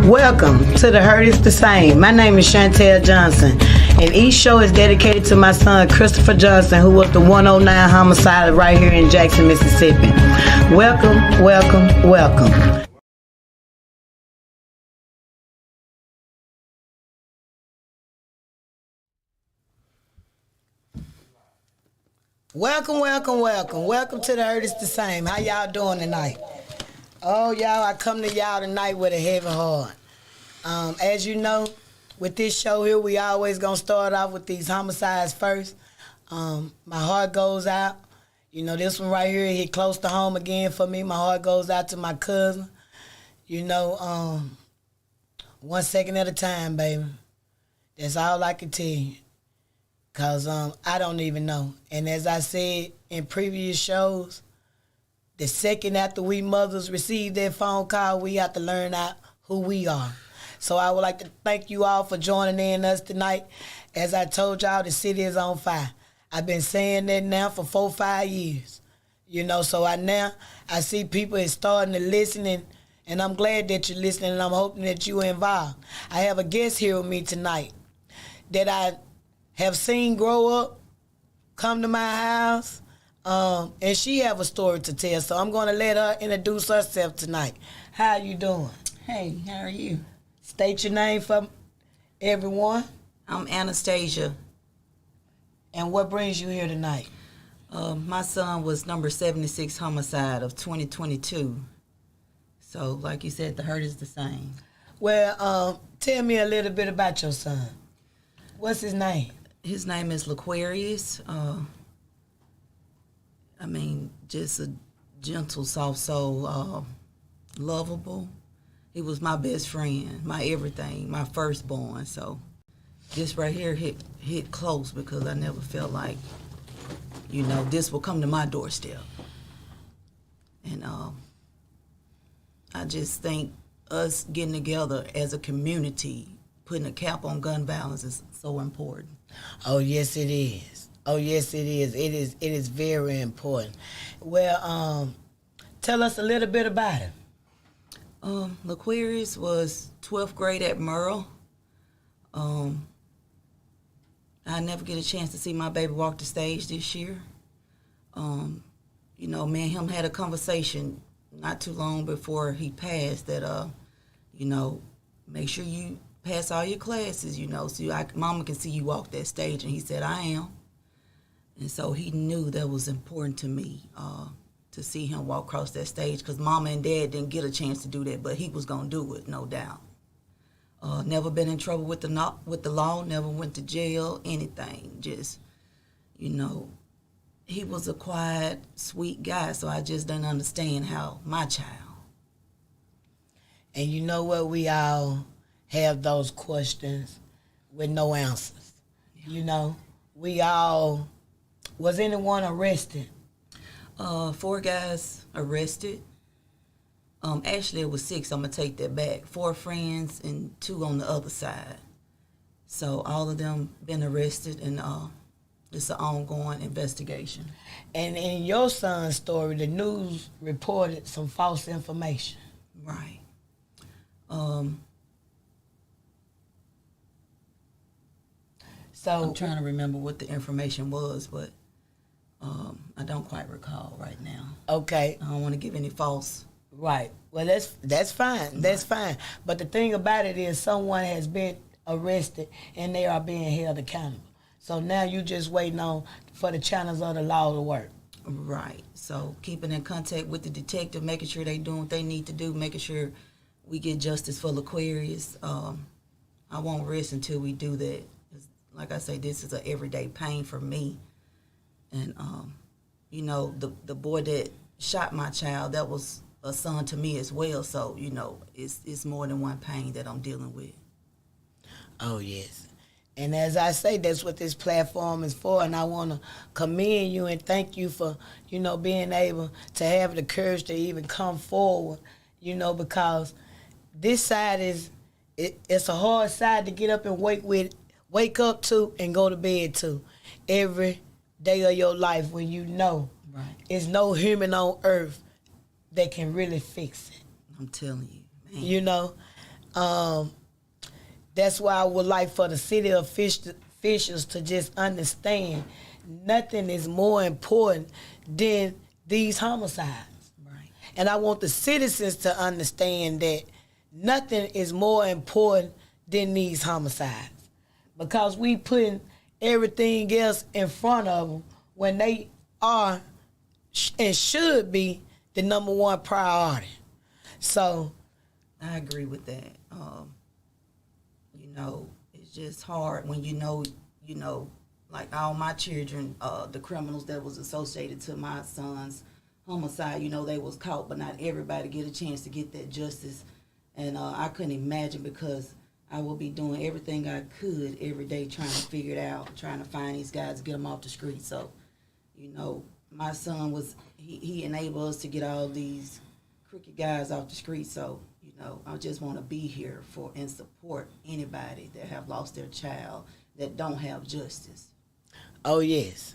Welcome to The Hurt is the Same. My name is Chantel Johnson, and each show is dedicated to my son Christopher Johnson, who was the 109 homicide right here in Jackson, Mississippi. Welcome, welcome, welcome. Welcome, welcome, welcome. Welcome to The Hurt is the Same. How y'all doing tonight? Oh, y'all, I come to y'all tonight with a heavy heart. As you know, with this show here, we always going to start off with these homicides first. My heart goes out. You know, this one right here hit close to home again for me. My heart goes out to my cousin. You know, 1 second at a time, baby. That's all I can tell you. Because I don't even know. And as I said in previous shows, the second after we mothers receive that phone call, we have to learn out who we are. So I would like to thank you all for joining in us tonight. As I told y'all, the city is on fire. I've been saying that now for 4 or 5 years. You know, so I see people is starting to listen, and I'm glad that you're listening, and I'm hoping that you're involved. I have a guest here with me tonight that I have seen grow up, come to my house, and she have a story to tell. So I'm going to let her introduce herself tonight. How you doing? Hey, how are you? State your name for everyone. I'm Anastasia. And what brings you here tonight? My son was number 76 homicide of 2022. So, like you said, the hurt is the same. Well, tell me a little bit about your son. What's his name? His name is Laquarius. Just a gentle, soft soul, lovable. He was my best friend, my everything, my firstborn. So this right here hit close because I never felt like, you know, this will come to my doorstep. And I just think us getting together as a community, putting a cap on gun violence is so important. Oh, yes, it is. Oh, yes, it is. It is very important. Well, tell us a little bit about him. Laquarius was 12th grade at Merle. I never get a chance to see my baby walk the stage this year. You know, me and him had a conversation not too long before he passed that, you know, make sure you pass all your classes, you know, so mama can see you walk that stage. And he said, I am. And so he knew that was important to me, to see him walk across that stage, because mama and dad didn't get a chance to do that, but he was going to do it, no doubt. Never been in trouble with the law, never went to jail, anything. Just, you know, he was a quiet, sweet guy, so I just didn't understand how my child. And you know what? We all have those questions with no answers. Yeah. You know, we all, was anyone arrested? 4 guys arrested. Actually, it was 6. I'm going to take that back. 4 friends and 2 on the other side. So all of them been arrested, and it's an ongoing investigation. And in your son's story, the news reported some false information. Right. So I'm trying to remember what the information was, but I don't quite recall right now. Okay. I don't want to give any false. Right. Well, that's fine. That's fine. But the thing about it is someone has been arrested and they are being held accountable. So now you just waiting on for the channels of the law to work. Right. So keeping in contact with the detective, making sure they doing what they need to do, making sure we get justice for Laquarius. I won't rest until we do that. Like I say, this is an everyday pain for me. And, you know, the boy that shot my child, that was a son to me as well. So, you know, it's more than one pain that I'm dealing with. Oh, yes. And as I say, that's what this platform is for. And I want to commend you and thank you for, you know, being able to have the courage to even come forward, you know, because this side it's a hard side to get up and wake up to and go to bed to every day of your life when you know right. There's no human on earth that can really fix it. I'm telling you, man. You know, That's why I would like for the city officials to just understand nothing is more important than these homicides. Right. And I want the citizens to understand that nothing is more important than these homicides. Because we putting everything else in front of them when they are and should be the number one priority. So I agree with that. You know, it's just hard when you know, like all my children, the criminals that was associated to my son's homicide, they was caught, but not everybody get a chance to get that justice. And I couldn't imagine, because I will be doing everything I could every day trying to figure it out, trying to find these guys, get them off the street. So, my son he enabled us to get all these crooked guys off the street. So, I just want to be here for and support anybody that have lost their child, that don't have justice. Oh, yes.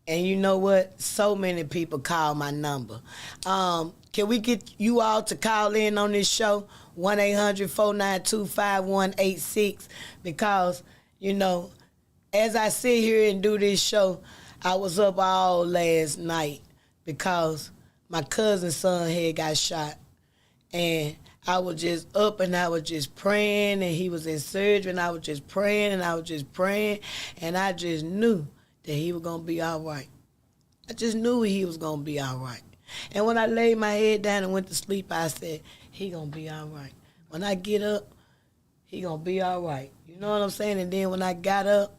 And you know what? So many people call my number. Can we get you all to call in on this show? 1-800-492-5186. Because, as I sit here and do this show, I was up all last night because my cousin's son had got shot. And I was just up and I was just praying, and he was in surgery, and I was just praying and I was just praying, and I just knew that he was going to be all right. I just knew he was going to be all right. And when I laid my head down and went to sleep, I said, he going to be all right. When I get up, he going to be all right. You know what I'm saying? And then when I got up,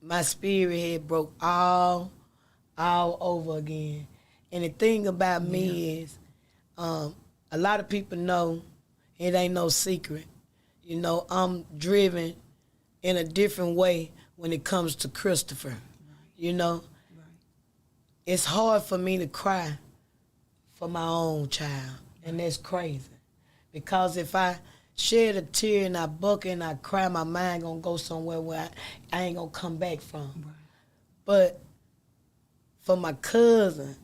my spirit had broke all over again. And the thing about me is, a lot of people know it ain't no secret. I'm driven in a different way when it comes to Christopher. Right. It's hard for me to cry for my own child, and that's crazy. Because if I shed a tear and I bucket and I cry, my mind gonna go somewhere where I ain't gonna come back from. Right. But for my cousin,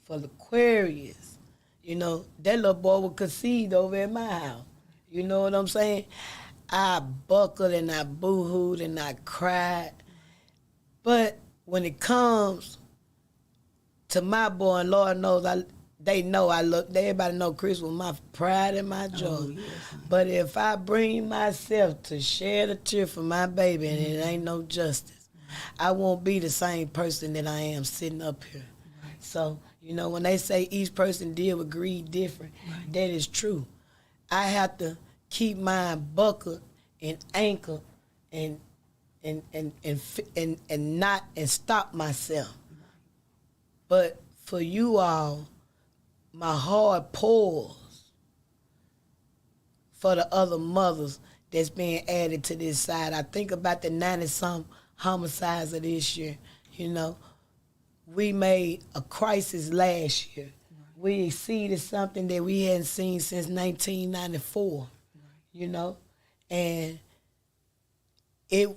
for the Aquarius, that little boy was conceived over at my house. You know what I'm saying? I buckled and I boo-hooed and I cried. But when it comes to my boy, and Lord knows, everybody know Chris was my pride and my joy. Oh, yes. But if I bring myself to shed a tear for my baby and it ain't no justice, I won't be the same person that I am sitting up here. Right. So, when they say each person deal with greed different, that is true. I have to keep mine buckled and anchored and stop myself. But for you all, my heart pours for the other mothers that's being added to this side. I think about the 90-some homicides of this year. We made a crisis last year. Right. We exceeded something that we hadn't seen since 1994, right. And it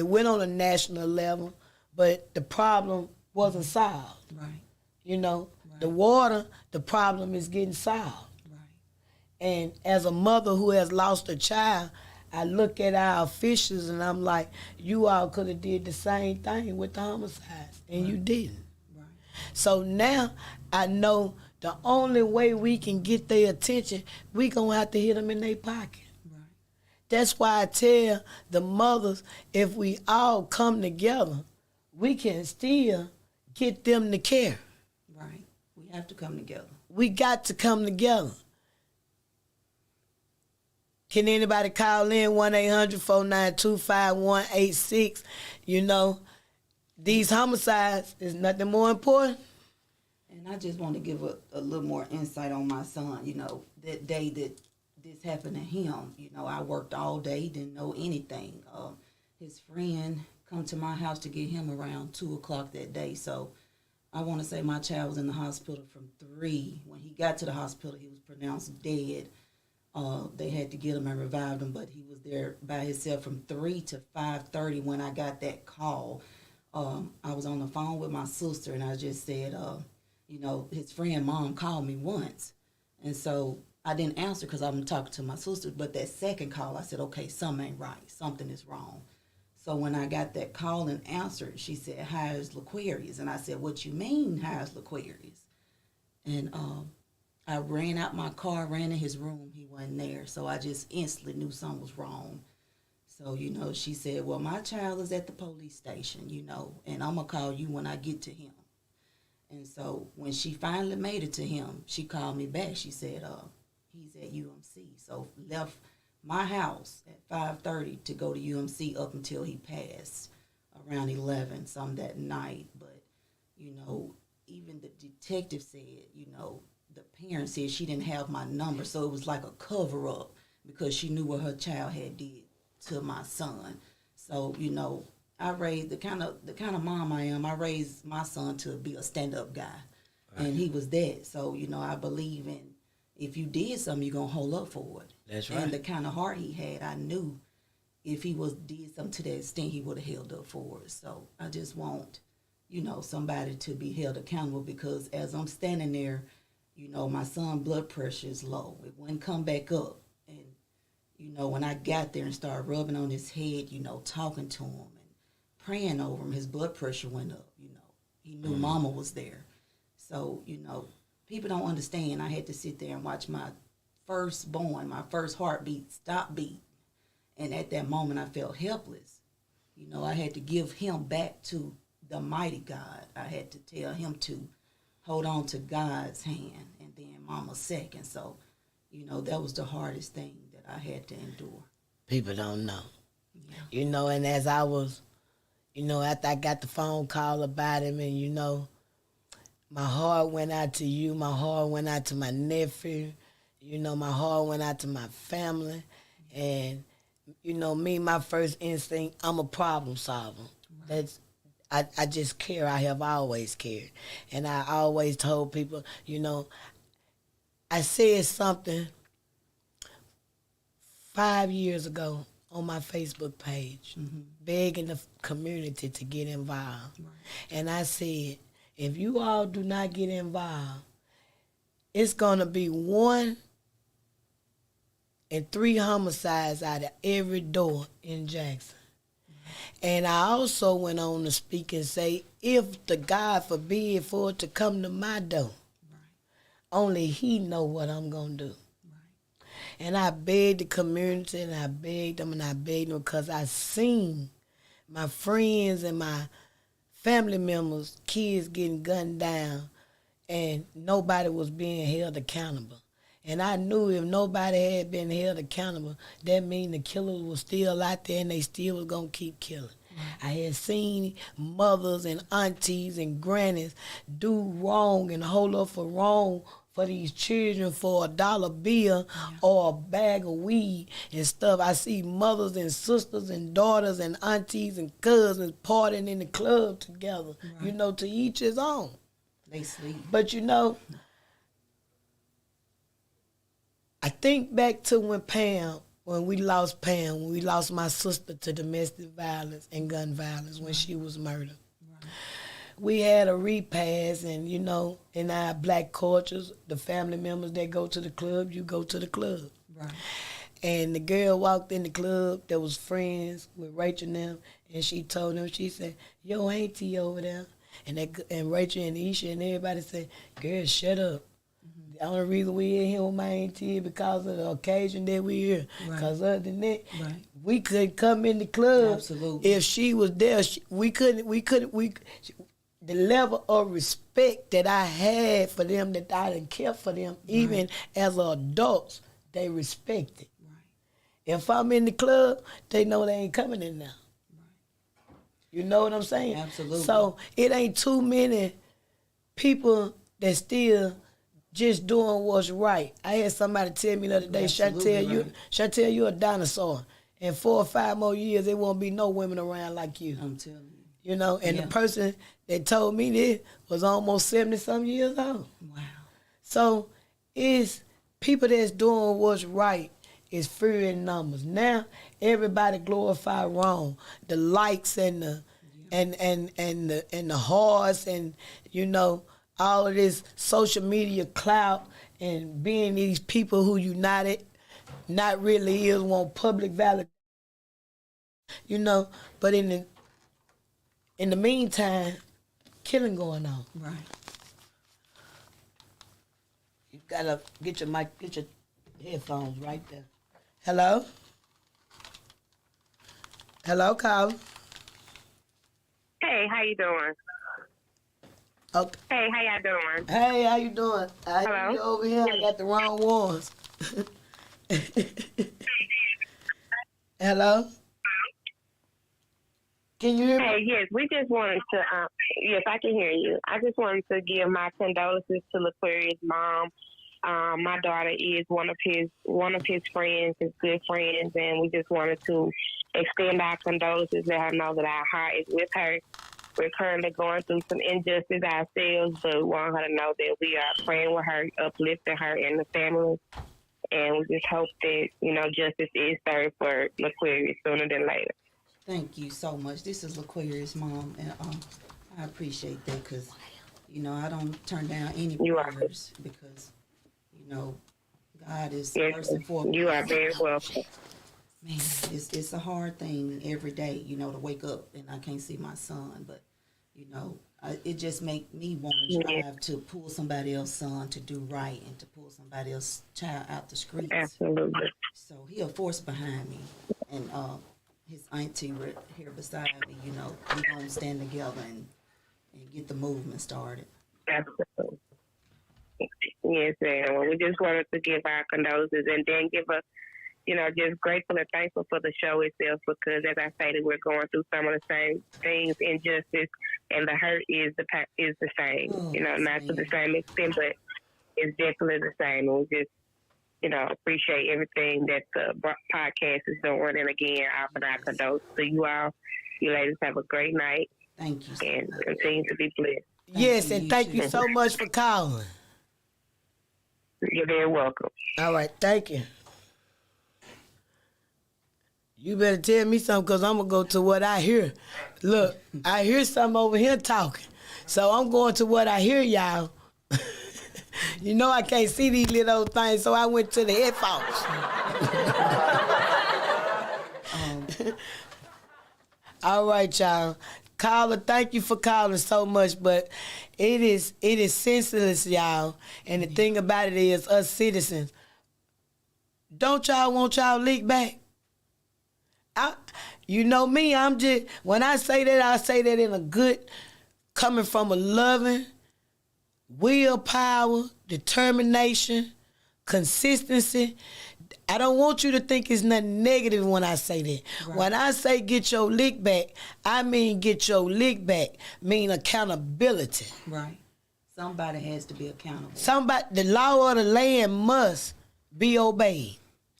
went on a national level, but the problem wasn't solved. Right. Right. The water, the problem is getting solved. Right. And as a mother who has lost a child, I look at our officials and I'm like, you all could have did the same thing with the homicides, and you didn't. Right. So now I know the only way we can get their attention, we gonna have to hit them in their pocket. Right. That's why I tell the mothers, if we all come together, we can still get them to care. Right. We have to come together. We got to come together. Can anybody call in? 1-800-492-5186. These homicides is nothing more important. And I just want to give a little more insight on my son. That day that this happened to him, I worked all day, didn't know anything. His friend come to my house to get him around 2 o'clock that day. So I want to say my child was in the hospital from 3. When he got to the hospital, he was pronounced dead. They had to get him and revive him, but he was there by himself from 3 to 5:30 when I got that call. I was on the phone with my sister, and I just said, you know, his friend mom called me once. And so I didn't answer because I'm talking to my sister. But that second call, I said, okay, something ain't right. Something is wrong. So when I got that call and answered, she said, how's Laquarius? And I said, what you mean, how's Laquarius? And I ran out my car, ran in his room. He wasn't there. So I just instantly knew something was wrong. So, you know, she said, well, my child is at the police station, you know, and I'm going to call you when I get to him. And so when she finally made it to him, she called me back. She said, he's at UMC. So left my house at 5:30 to go to UMC up until he passed around 11 some that night. But, you know, even the detective said, you know, the parents said she didn't have my number. So it was like a cover up because she knew what her child had did to my son. So, you know, I raised the kind of mom I am. I raised my son to be a stand-up guy, right. And he was that. So, you know, I believe in if you did something, you're gonna hold up for it. That's right. And the kind of heart he had, I knew if he did something to that extent, he would have held up for it. So I just want, you know, somebody to be held accountable because as I'm standing there, you know, my son's blood pressure is low. It wouldn't come back up. You know, when I got there and started rubbing on his head, you know, talking to him and praying over him, his blood pressure went up, you know. He knew mama was there. So, you know, people don't understand. I had to sit there and watch my firstborn, my first heartbeat stop beat. And at that moment, I felt helpless. You know, I had to give him back to the mighty God. I had to tell him to hold on to God's hand and then mama's second. So, you know, that was the hardest thing I had to endure. People don't know. Yeah. You know, and as I was, you know, after I got the phone call about him and, you know, my heart went out to you, my heart went out to my nephew, you know, my heart went out to my family. And, you know, me, my first instinct, I'm a problem solver. Right. I just care. I have always cared. And I always told people, you know, I said something 5 years ago on my Facebook page, begging the community to get involved. Right. And I said, if you all do not get involved, it's going to be 1 in 3 homicides out of every door in Jackson. And I also went on to speak and say, if the God forbid for it to come to my door, only he know what I'm going to do. And I begged the community, and I begged them, because I seen my friends and my family members, kids getting gunned down, and nobody was being held accountable. And I knew if nobody had been held accountable, that means the killers was still out there and they still was going to keep killing. I had seen mothers and aunties and grannies do wrong and hold up for wrong for these children for a dollar bill or a bag of weed and stuff. I see mothers and sisters and daughters and aunties and cousins partying in the club together, you know, to each his own. They sleep. But, you know, I think back to when we lost my sister to domestic violence and gun violence when she was murdered. Right. We had a repast, and, you know, in our black cultures, the family members that go to the club, you go to the club. Right. And the girl walked in the club that was friends with Rachel and them, and she told them, she said, yo, auntie over there. And Rachel and Isha and everybody said, girl, shut up. The only reason we in here with my auntie is because of the occasion that we here. Because other than that, we couldn't come in the club. Absolutely. If she was there. We couldn't. The level of respect that I had for them, that I didn't care for them, even as adults, they respect it. Right. If I'm in the club, they know they ain't coming in now. Right. You know what I'm saying? Absolutely. So it ain't too many people that still just doing what's right. I had somebody tell me the other day, Chantel, you a dinosaur. In 4 or 5 more years, there won't be no women around like you. I'm telling you. You know, and the person that told me this was almost 70-some years old. Wow. So it's people that's doing what's right is few in numbers. Now everybody glorify wrong. The likes and the and the hearts and, you know, all of this social media clout and being these people who united, not really is want public validation, but in the meantime, killing going on. Right. You gotta get your headphones right there. Hello? Hello, Kyle. Hey, how you doing? Okay. Hey, how y'all doing? Hey, how you doing? I hear Hello? you over here. I got the wrong ones. Hello? Can you hear me? Hey, yes, we just wanted to, yes, I can hear you. I just wanted to give my condolences to LaQuarius' mom. My daughter is one of his friends, his good friends, and we just wanted to extend our condolences, let her know that our heart is with her. We're currently going through some injustice ourselves, but we want her to know that we are praying with her, uplifting her and the family. And we just hope that, justice is served for LaQuarius sooner than later. Thank you so much. This is LaQuarius' mom, and I appreciate that because, I don't turn down any prayers because, God is first and foremost. You are very welcome. Man, it's a hard thing every day, to wake up and I can't see my son, but, it just make me want to drive to pull somebody else's son to do right and to pull somebody else's child out the streets. Absolutely. So he a force behind me, and his auntie right here beside me, we gonna stand together and get the movement started. Absolutely. Yes, ma'am. Well, we just wanted to give our condolences and then give us, just grateful and thankful for the show itself because, as I stated, we're going through some of the same things, injustice, and the hurt is the same. Not to the same extent, but it's definitely the same. And we just, appreciate everything that the podcast is doing. And again, I offer our condolences to you all. You ladies have a great night. Thank you so and much. continue to be blessed. Yes, and thank you so much for calling. You're very welcome. All right, thank you. You better tell me something because I'm going to go to what I hear. Look, I hear something over here talking. So I'm going to what I hear, y'all. I can't see these little things, so I went to the headphones. All right, y'all. Caller, thank you for calling so much, but it is senseless, y'all. And the thing about it is, us citizens, don't y'all want y'all lick back? You know me, when I say that in a good, coming from a loving, willpower, determination, consistency. I don't want you to think it's nothing negative when I say that. Right. When I say get your lick back, I mean get your lick back, mean accountability. Right. Somebody has to be accountable. The law of the land must be obeyed.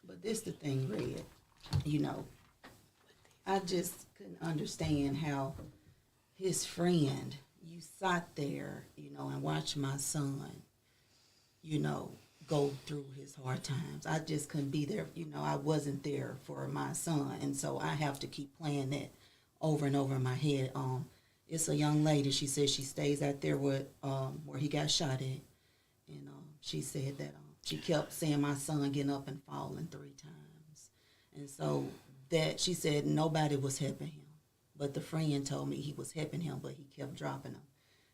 But this the thing, Red. I just couldn't understand how his friend, you sat there, and watched my son, go through his hard times. I just couldn't be there. I wasn't there for my son. And so I have to keep playing that over and over in my head. It's a young lady. She says she stays out there with, where he got shot at. And she said that she kept seeing my son getting up and falling 3 times. And so that she said nobody was helping him. But the friend told me he was helping him, but he kept dropping him.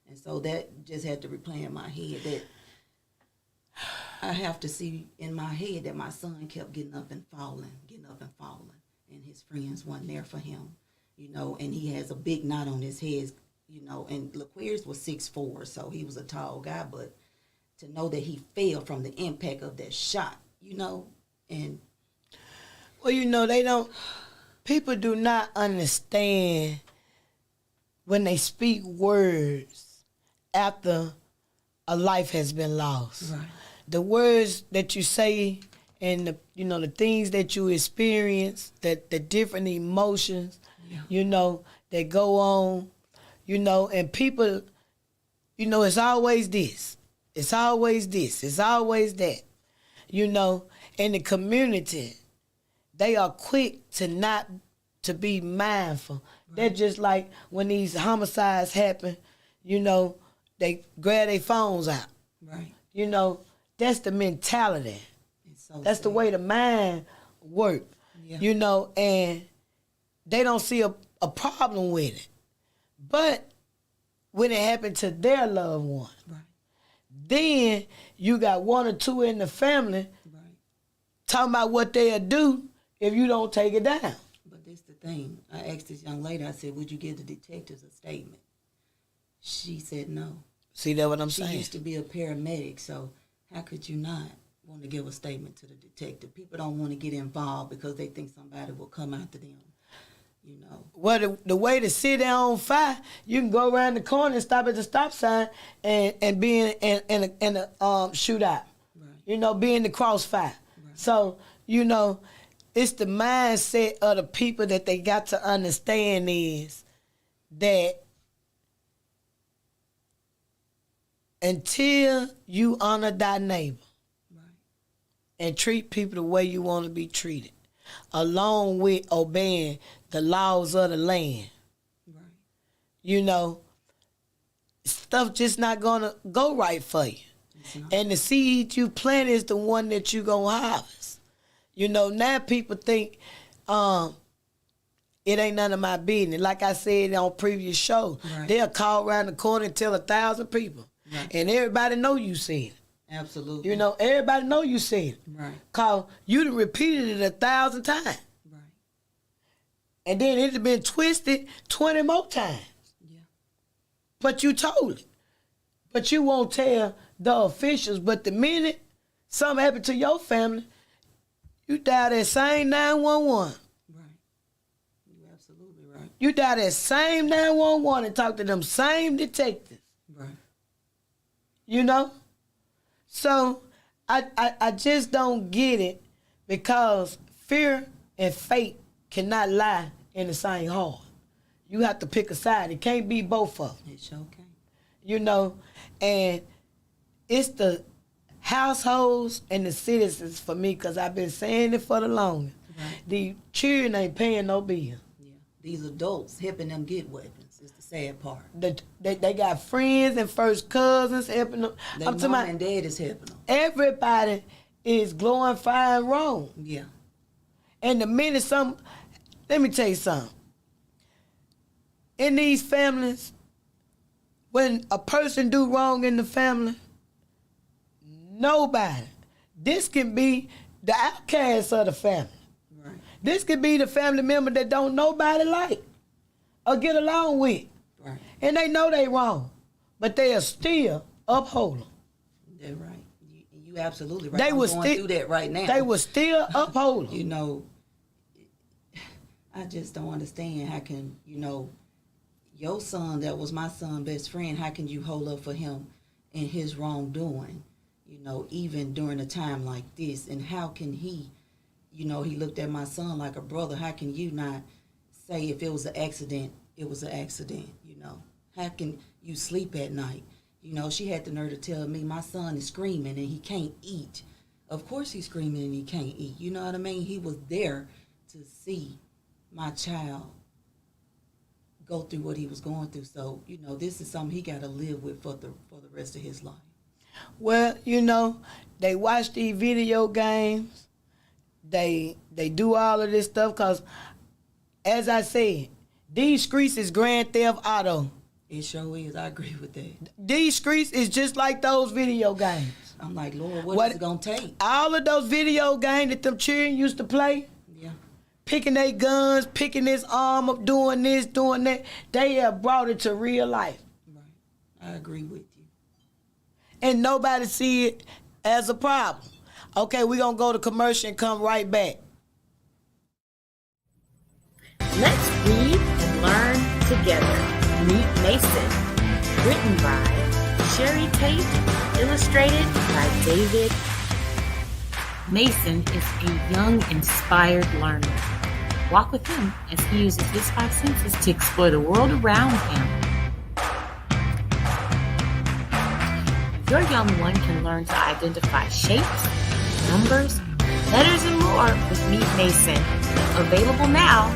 And so that just had to replay in my head that I have to see in my head that my son kept getting up and falling. And his friends weren't there for him, and he has a big knot on his head, and LaQuarius was 6'4", so he was a tall guy, but to know that he fell from the impact of that shot, and... Well, people do not understand when they speak words after a life has been lost. Right. The words that you say and the things that you experience, the different emotions, that go on, and people, it's always this. It's always this. It's always that. In the community, they are quick to be mindful. Right. They're just like when these homicides happen, they're they grab their phones out. Right. You know, that's the mentality. It's so That's the sad. way the mind work. Yeah. You know, and they don't see a problem with it. But when it happened to their loved one, Right. then you got one or two in the family Right. talking about what they'll do if you don't take it down. But this the thing. I asked this young lady, I said, would you give the detectives a statement? She said no. See that what I'm She saying? used to be a paramedic, so how could you not want to give a statement to the detective? People don't want to get involved because they think somebody will come after them. You know. Well, the way to sit there on fire, you can go around the corner and stop at the stop sign and be in a shootout. Right. You know, be in the crossfire. Right. So, you know, it's the mindset of the people that they got to understand is that until you honor thy neighbor Right. and treat people the way you want to be treated, along with obeying the laws of the land, Right. you know, stuff just not gonna go right for you. It's not. And the seed you plant is the one that you gonna harvest. You know, now people think it ain't none of my business. Like I said on previous shows, Right. they'll call around the corner and tell 1,000 people. Right. And everybody know you said it. Absolutely. You know, everybody know you said it. Right. Cause you done repeated it 1,000 times. Right. And then it had been twisted 20 more times. Yeah. But you told it. But you won't tell the officials. But the minute something happened to your family, you dial that same 911. Right. You're absolutely right. You dial that same 911 and talk to them same detectives. Right. You know? So I just don't get it because fear and faith cannot lie in the same heart. You have to pick a side. It can't be both of them. It sure can. You know, and it's the households and the citizens for me because I've been saying it for the longest. Right. The children ain't paying no bill. Yeah. These adults helping them get weapons is the sad part. They got friends and first cousins helping them. Their I'm talking mom about and dad is helping them. everybody is glorifying wrong. Yeah. And the minute let me tell you something. In these families, when a person do wrong in the family, nobody. This can be the outcast of the family. Right. This could be the family member that don't nobody like or get along with. Right. And they know they wrong, but they are still uphold them. They're right. You absolutely right. They I'm was going still through that right now. They will still uphold them. You know, I just don't understand how can, you know, your son that was my son's best friend, how can you hold up for him in his wrongdoing, you know, even during a time like this? And how can he, you know, he looked at my son like a brother. How can you not say if it was an accident, it was an accident, you know? How can you sleep at night? You know, she had the nerve to tell me my son is screaming and he can't eat. Of course he's screaming and he can't eat. You know what I mean? He was there to see my child go through what he was going through. So, you know, this is something he got to live with for the rest of his life. Well, you know, they watch these video games. They do all of this stuff because, as I said, these streets is Grand Theft Auto. It sure is. I agree with that. These streets is just like those video games. I'm like, Lord, what is it going to take? All of those video games that them children used to play, Yeah. picking their guns, picking this arm up, doing this, doing that, they have brought it to real life. Right. I agree with you. And nobody see it as a problem. Okay, we're going to go to commercial and come right back. Let's read and learn together. Meet Mason. Written by Sherry Tate. Illustrated by David. Mason is a young, inspired learner. Walk with him as he uses his five senses to explore the world around him. Your young one can learn to identify shapes, numbers, letters, and more with Meet Mason. Available now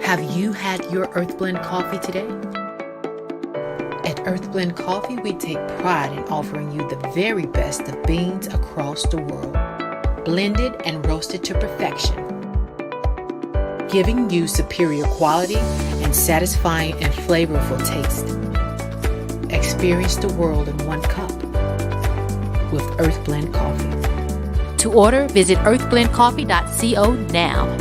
Have you had your Earth Blend coffee today? At Earth Blend Coffee, we take pride in offering you the very best of beans across the world, blended and roasted to perfection, giving you superior quality and satisfying and flavorful taste. Experience the world in one cup with Earth Blend Coffee. To order, visit earthblendcoffee.co now.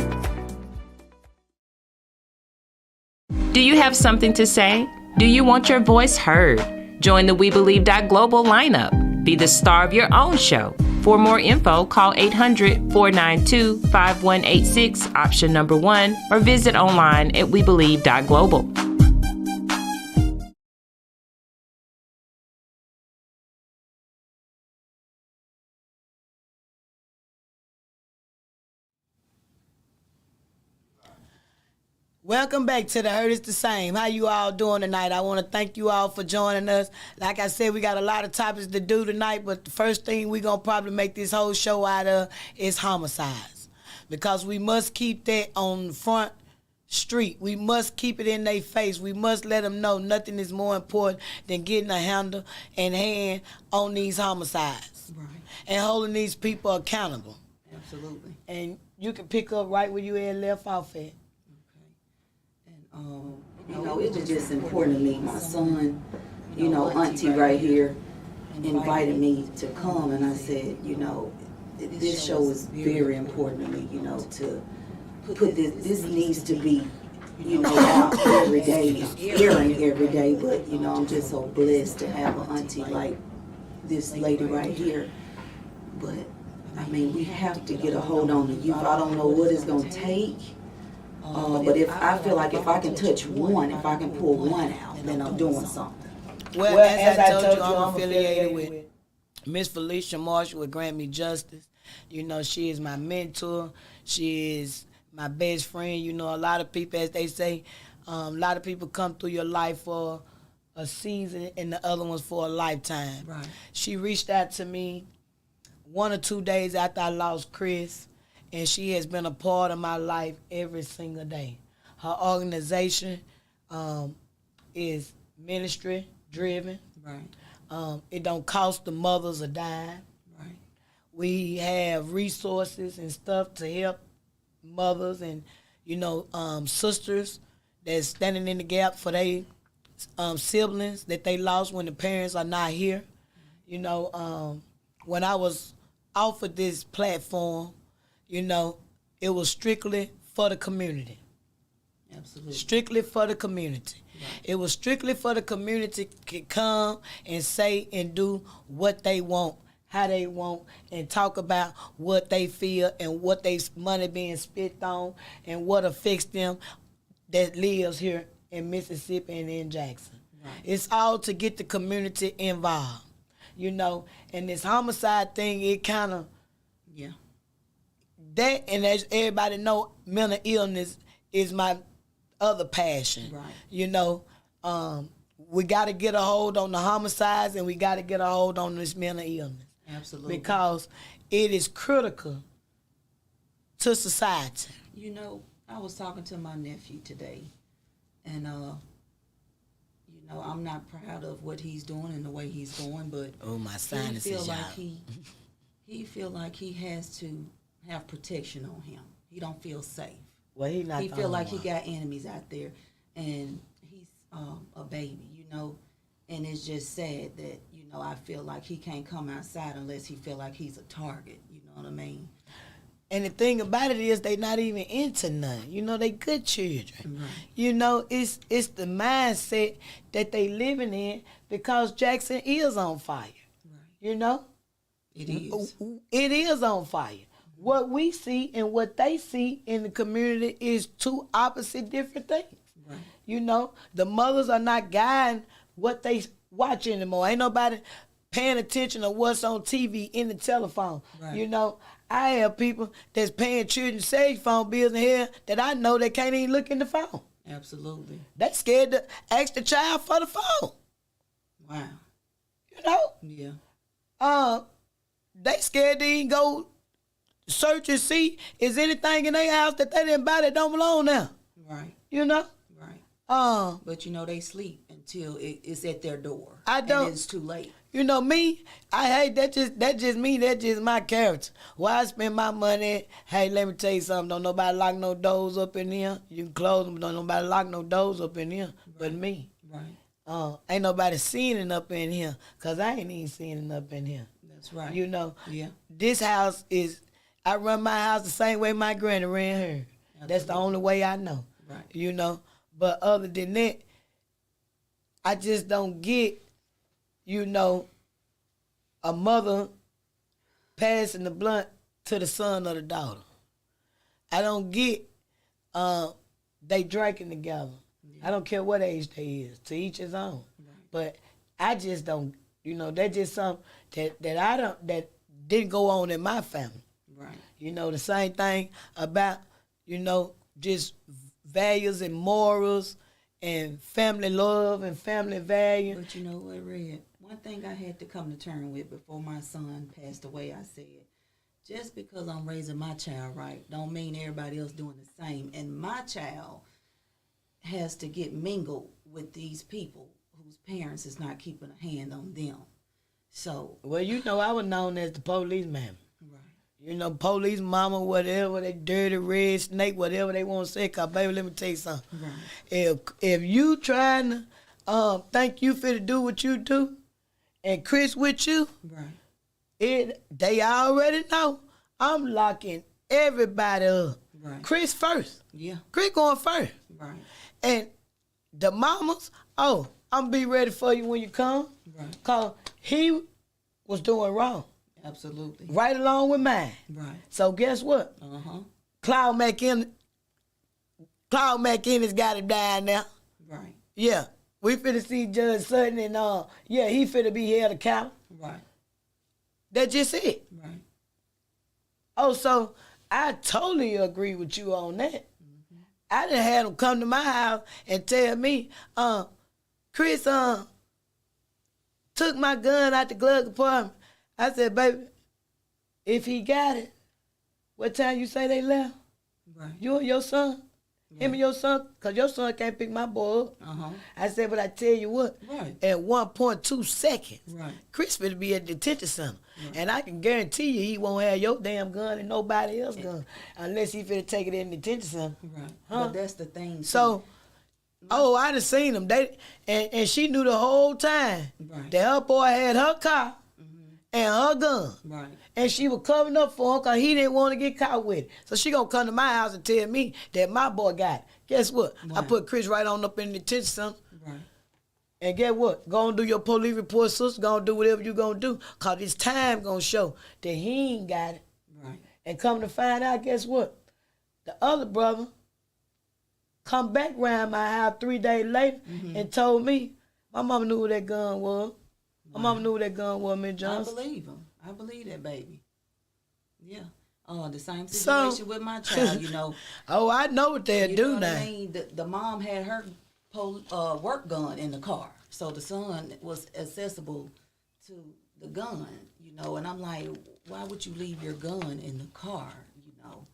Do you have something to say? Do you want your voice heard? Join the We Believe Global lineup. Be the star of your own show. For more info, call 800-492-5186, option number 1, or visit online at webelieve.global. Welcome back to The Hurt is the Same. How you all doing tonight? I want to thank you all for joining us. Like I said, we got a lot of topics to do tonight, but the first thing we're going to probably make this whole show out of is homicides. Because we must keep that on the front street. We must keep it in their face. We must let them know nothing is more important than getting a handle and hand on these homicides. Right. And holding these people accountable. Absolutely. And you can pick up right where you had left off at. It was just important to me. My son, auntie right here invited me to come, and I said, this show is very important to me, to put this needs to be, out every day, airing every day, but, I'm just so blessed to have an auntie like this lady right here. But, we have to get a hold on the youth. I don't know what it's going to take. But if I feel like if I can touch one, if I can pull one out, then I'm doing something. Well, as I told you, I'm affiliated with Miss Felicia Marshall with Grant Me Justice. She is my mentor. She is my best friend. A lot of people, as they say, a lot of people come through your life for a season and the other one's for a lifetime. Right. She reached out to me 1 or 2 days after I lost Chris. And she has been a part of my life every single day. Her organization is ministry driven. Right. It don't cost the mothers a dime. Right. We have resources and stuff to help mothers and sisters that's standing in the gap for their siblings that they lost when the parents are not here. When I was offered this platform, it was strictly for the community. Absolutely. Strictly for the community. Right. It was strictly for the community to come and say and do what they want, how they want, and talk about what they feel and what they money being spent on and what affects them that lives here in Mississippi and in Jackson. Right. It's all to get the community involved, and this homicide thing, it kind of, that, and as everybody know, mental illness is my other passion. Right. We got to get a hold on the homicides, and we got to get a hold on this mental illness. Absolutely. Because it is critical to society. I was talking to my nephew today, and I'm not proud of what he's doing and the way he's going, but my sinuses, he feel like he has to have protection on him. He don't feel safe. Well, he feel like he got enemies out there, and he's a baby, and it's just sad that I feel like he can't come outside unless he feel like he's a target. You know what I mean? And the thing about it is they not even into none. They good children. Right. It's the mindset that they living in because Jackson is on fire. Right. It is. It is on fire. What we see and what they see in the community is two opposite different things. Right. The mothers are not guiding what they watch anymore. Ain't nobody paying attention to what's on TV in the telephone. Right. I have people that's paying children cell phone bills in here that I know they can't even look in the phone. Absolutely. They scared to ask the child for the phone. Wow. Yeah. They scared to even go search and see is anything in their house that they didn't buy that don't belong there. Right. you know. Right. But you know they sleep until it's at their door. I don't. And it's too late. You know me, I hate that just me, that's just my character. Why I spend my money? Hey, let me tell you something, don't nobody lock no doors up in here. You can close them, don't nobody lock no doors up in here but me. Right. Ain't nobody seen it up in here, because I ain't even seen it up in here. That's right. You know, Yeah. This house is, I run my house the same way my granny ran her. Absolutely. That's the only way I know. Right. You know, but other than that, I just don't get, you know, a mother passing the blunt to the son or the daughter. I don't get they drinking together. Yeah. I don't care what age they is, to each his own. Right. But I just don't, you know, that's just something that didn't go on in my family. Right. You know, the same thing about, you know, just values and morals and family love and family value. But you know what, Red? One thing I had to come to terms with before my son passed away, I said, just because I'm raising my child right, don't mean everybody else doing the same. And my child has to get mingled with these people whose parents is not keeping a hand on them. So, well, you know, I was known as the police man. right. You know, police mama, whatever, they dirty red snake, whatever they want to say. Cause baby, let me tell you something. Right. If you trying to think you fit to do what you do, and Chris with you, right. They already know I'm locking everybody up. Right. Chris first. Yeah. Chris going first. Right. And the mamas, I'm gonna be ready for you when you come. Right. Cause he was doing wrong. Absolutely. Right along with mine. Right. So guess what? Uh-huh. Cloud McKenna's got him down now. Right. Yeah. We finna see Judge Sutton and he finna be held accountable. Right. That's just it. Right. Oh, so I totally agree with you on that. Mm-hmm. I done had him come to my house and tell me, Chris took my gun out the glove compartment. I said, baby, if he got it, what time you say they left? Right. You and your son? Right. Him and your son? Because your son can't pick my boy up. Uh-huh. I said, but I tell you what, right. At 1.2 seconds, right. Chris finna be at the detention center. Right. And I can guarantee you he won't have your damn gun and nobody else's gun unless he finna take it in the detention center. Right. Huh? But that's the thing. So, I done seen them. And she knew the whole time right. that her boy had her car and her gun. Right. And she was covering up for him because he didn't want to get caught with it. So she gonna come to my house and tell me that my boy got it. Guess what? Right. I put Chris right on up in the detention center. Right. And get what? Go and do your police report, sister. Go and do whatever you gonna do. Because this time gonna show that he ain't got it. Right. And come to find out, guess what? The other brother come back round my house 3 days later and told me, my mama knew who that gun was. My mama knew who that gun was, Miss Johnson. I believe him. I believe that, baby. Yeah. The same situation with my child, you know. Oh, I know what they'll do now. I mean? The mom had her work gun in the car, so the son was accessible to the gun, you know. And I'm like, why would you leave your gun in the car, you know?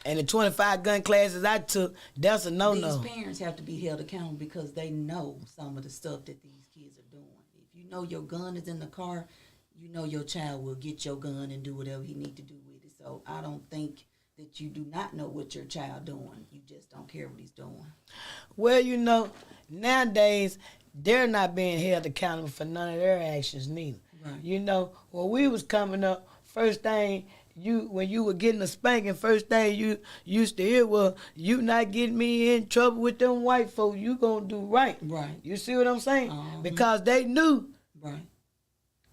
And the 25 gun classes I took, that's a no-no. These parents have to be held accountable because they know some of the stuff that these kids are doing. If you know your gun is in the car, you know your child will get your gun and do whatever he need to do with it. So I don't think that you do not know what your child doing. You just don't care what he's doing. Well, you know, nowadays, they're not being held accountable for none of their actions neither. Right. You know, when we was coming up, first thing, when you were getting a spanking, first thing you used to hear was, you not getting me in trouble with them white folks, you gonna do right. Right. You see what I'm saying? Because they knew right.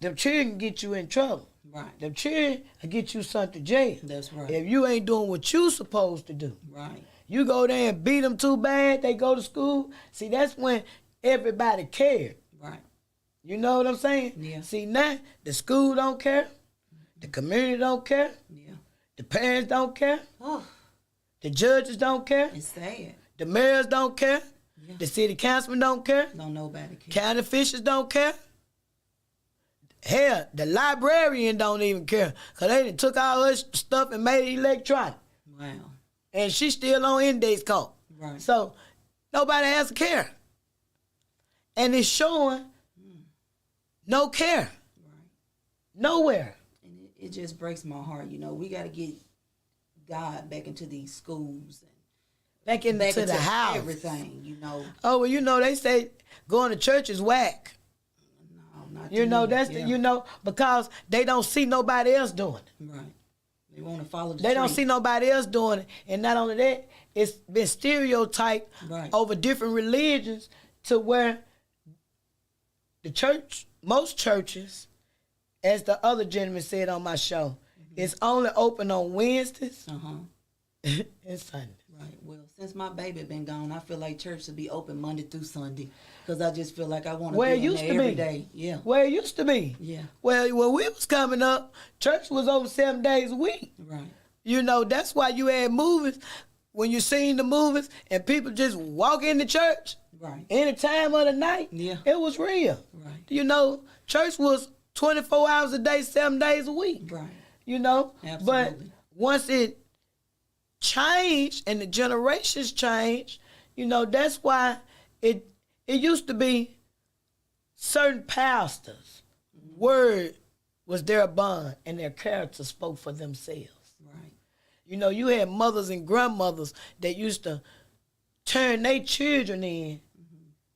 them children get you in trouble. Right. Them children will get you sent to jail. That's right. If you ain't doing what you supposed to do. Right. You go there and beat them too bad, they go to school. See, that's when everybody cared. Right. You know what I'm saying? Yeah. See, now, the school don't care. The community don't care. Yeah. The parents don't care. Oh. The judges don't care. It's sad. The mayors don't care. Yeah. The city councilman don't care. Don't nobody care. County officials don't care. Hell, the librarian don't even care. Because they done took all her stuff and made it electronic. Wow. And she's still on index card. Right. So nobody has to care. And it's showing no care. Right. Nowhere. And it just breaks my heart. You know, we got to get God back into these schools and Back into the house. Everything, you know. Oh, well, you know, they say going to church is whack. No, not You to know, me. that's Yeah. the, you know, because they don't see nobody else doing it. Right. They want to follow the They don't trend. see nobody else doing it. And not only that, it's been stereotyped Right. over different religions to where the church, most churches, as the other gentleman said on my show, it's only open on Wednesdays and Sundays. Right. Well, since my baby been gone, I feel like church should be open Monday through Sunday because I just feel like I want to Where it be in used there to every be. day. Yeah. Where it used to be. Yeah. Well, when we was coming up, church was over 7 days a week. Right. You know, that's why you had movies. When you seen the movies and people just walk into church Right. any time of the night, Yeah. it was real. Right. You know, church was 24 hours a day, 7 days a week. Right. You know? Absolutely. But once it changed and the generations changed, you know, that's why it used to be certain pastors' word was their bond and their character spoke for themselves. Right. You know, you had mothers and grandmothers that used to turn their children in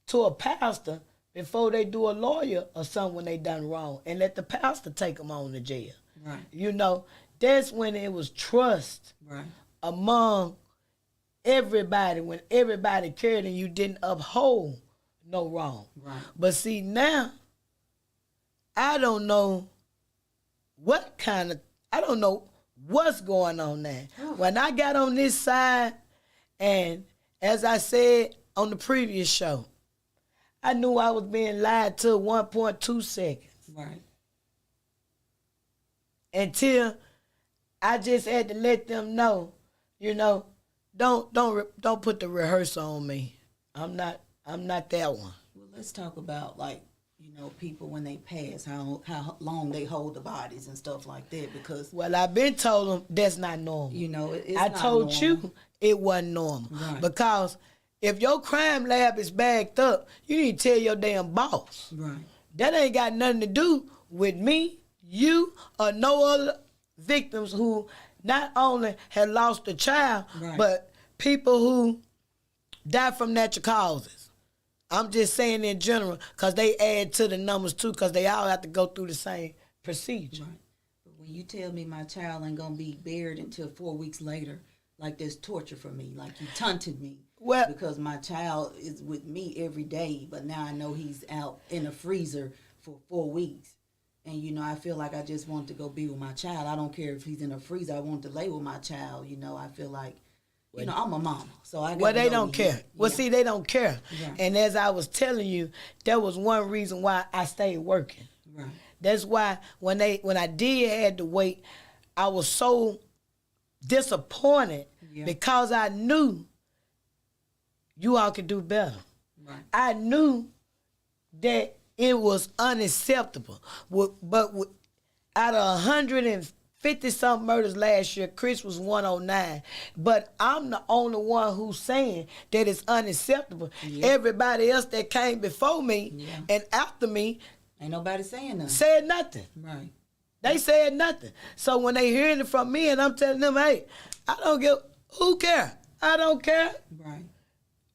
to a pastor before they do a lawyer or something when they done wrong and let the pastor take them on to jail. Right. You know, that's when it was trust Right. among everybody, when everybody cared and you didn't uphold no wrong. Right. But see, now, I don't know I don't know what's going on now. When I got on this side, and as I said on the previous show, I knew I was being lied to 1.2 seconds. Right. Until I just had to let them know, you know, don't put the rehearsal on me. I'm not that one. Well, let's talk about, like, you know, people when they pass, how long they hold the bodies and stuff like that, because, Well, I've been told them that's not normal. you know, it's I not told normal. you it wasn't normal. Right. Because if your crime lab is bagged up, you need to tell your damn boss. Right. That ain't got nothing to do with me, you, or no other victims who not only had lost a child, Right. but people who died from natural causes. I'm just saying in general, because they add to the numbers too, because they all have to go through the same procedure. Right. But when you tell me my child ain't gonna be buried until 4 weeks later, like there's torture for me, like you taunted me. Well- because my child is with me every day, but now I know he's out in a freezer for 4 weeks. And, you know, I feel like I just want to go be with my child. I don't care if he's in a freezer. I want to lay with my child. You know, I feel like, you know, I'm a mama. So I Well, gotta they know don't care. he- Well, yeah. see, they don't care. Right. And as I was telling you, that was one reason why I stayed working. Right. That's why when I did had to wait, I was so disappointed Yeah. because I knew you all could do better. Right. I knew that it was unacceptable. But out of 150-something murders last year, Chris was 109. But I'm the only one who's saying that it's unacceptable. Yeah. Everybody else that came before me Yeah. and after me Ain't nobody saying nothing. said nothing. Right. They said nothing. So when they hearing it from me and I'm telling them, hey, who care? I don't care. Right.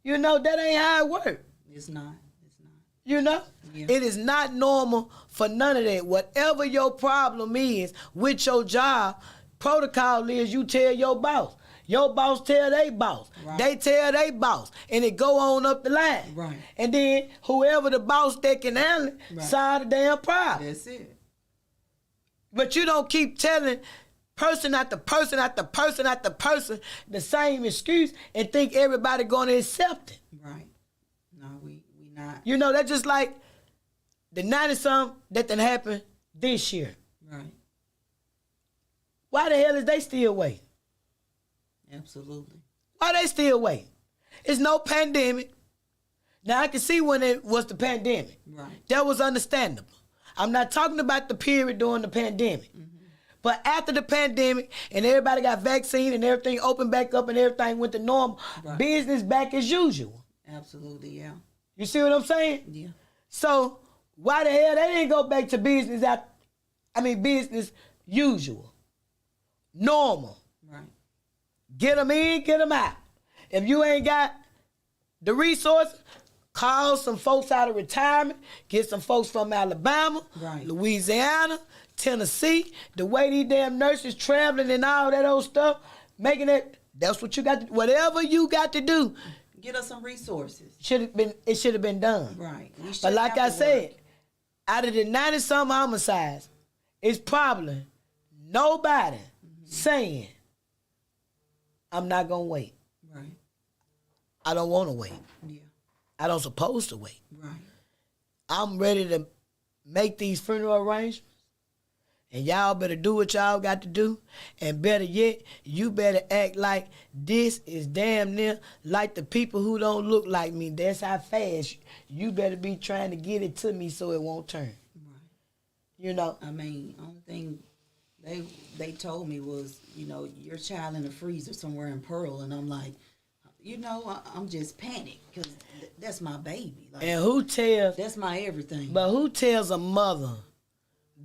You know, that ain't how it works. It's not. It's not. You know? Yeah. It is not normal for none of that. Whatever your problem is with your job, protocol is you tell your boss. Your boss tell their boss. Right. They tell their boss. And it go on up the line. Right. And then whoever the boss that can handle it, Right. solve the damn problem. That's it. But you don't keep telling person after person after person after person the same excuse and think everybody gonna accept it. Right. No, we not. You know, that's just like the 90-something that done happened this year. Right. Why the hell is they still waiting? Absolutely. Why they still waiting? It's no pandemic. Now, I can see when it was the pandemic. Right. That was understandable. I'm not talking about the period during the pandemic. But after the pandemic and everybody got vaccine and everything opened back up and everything went to normal, business back as usual. Absolutely, yeah. You see what I'm saying? Yeah. So why the hell they didn't go back to business business usual, normal? Right. Get them in, get them out. If you ain't got the resources, call some folks out of retirement, get some folks from Alabama, Louisiana, Tennessee. The way these damn nurses traveling and all that old stuff, making it, that's what you got to do. Whatever you got to do. Get us some resources. It should have been done. Right. But like I said, out of the 90-some homicides, it's probably nobody saying, I'm not going to wait. Right. I don't want to wait. Yeah. I don't supposed to wait. Right. I'm ready to make these funeral arrangements. And y'all better do what y'all got to do. And better yet, you better act like this is damn near like the people who don't look like me. That's how fast you better be trying to get it to me so it won't turn. Right. You know? I mean, only thing they told me was, you know, your child in the freezer somewhere in Pearl. And I'm like, you know, I'm just panicked because that's my baby. Like, and who tells... That's my everything. But who tells a mother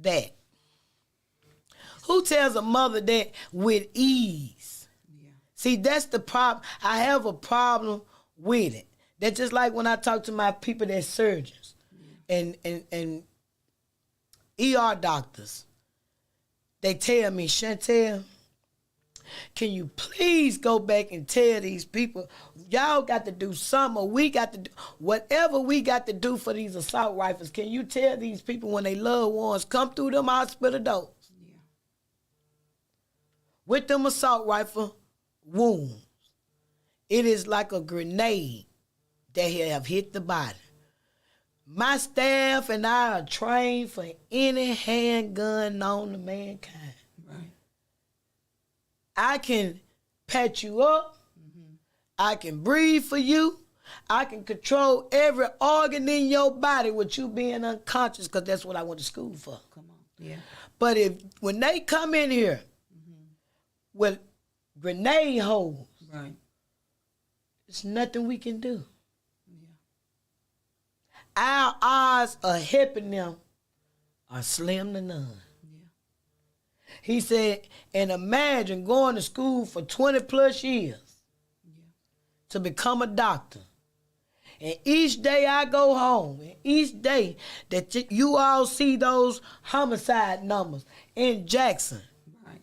that? Who tells a mother that with ease? Yeah. See, that's the problem. I have a problem with it. That's just like when I talk to my people that's surgeons and ER doctors. They tell me, Chantel, can you please go back and tell these people, y'all got to do something, or we got to do, whatever we got to do for these assault rifles, can you tell these people when they loved ones come through them hospital doors with them assault rifle wounds? It is like a grenade that have hit the body. My staff and I are trained for any handgun known to mankind. Right. I can pat you up. Mm-hmm. I can breathe for you. I can control every organ in your body with you being unconscious, because that's what I went to school for. Come on. Yeah. But when they come in here with grenade holes, right, there's nothing we can do. Our odds of helping them are slim to none. Yeah. He said, and imagine going to school for 20 plus years to become a doctor. And each day I go home, and each day that you all see those homicide numbers in Jackson, right,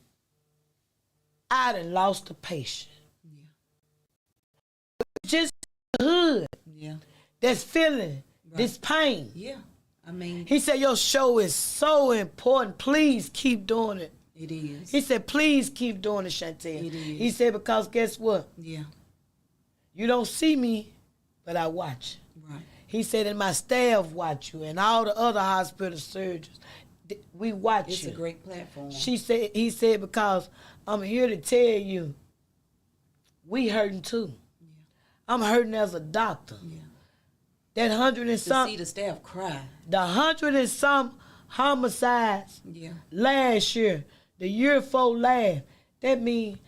I done lost a patient. Yeah. Just the hood that's feeling this pain. Yeah. I mean, he said, your show is so important. Please keep doing it. It is. He said, please keep doing it, Chantel. It is. He said, because guess what? Yeah. You don't see me, but I watch. Right. He said, and my staff watch you, and all the other hospital surgeons, we watch you. It's a great platform. He said, because I'm here to tell you, we hurting too. Yeah. I'm hurting as a doctor. Yeah. That 100 and some. To see the staff cry. The 100 and some homicides last year, the year before last, that means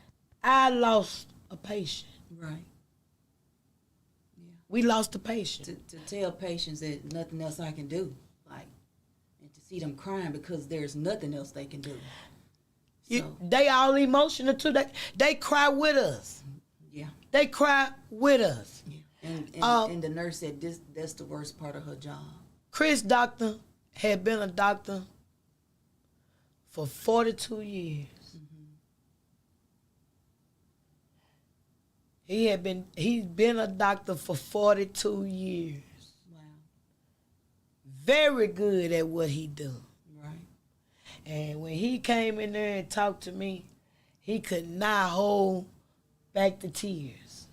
I lost a patient. Right. Yeah. We lost a patient. To tell patients that nothing else I can do, like, and to see them crying because there's nothing else they can do. So. They all emotional too. They cry with us. Yeah. They cry with us. Yeah. And the nurse said that's the worst part of her job. Chris Doctor had been a doctor for 42 years. Mm-hmm. He's been a doctor for 42 years. Wow. Very good at what he do. Right. And when he came in there and talked to me, he could not hold back the tears.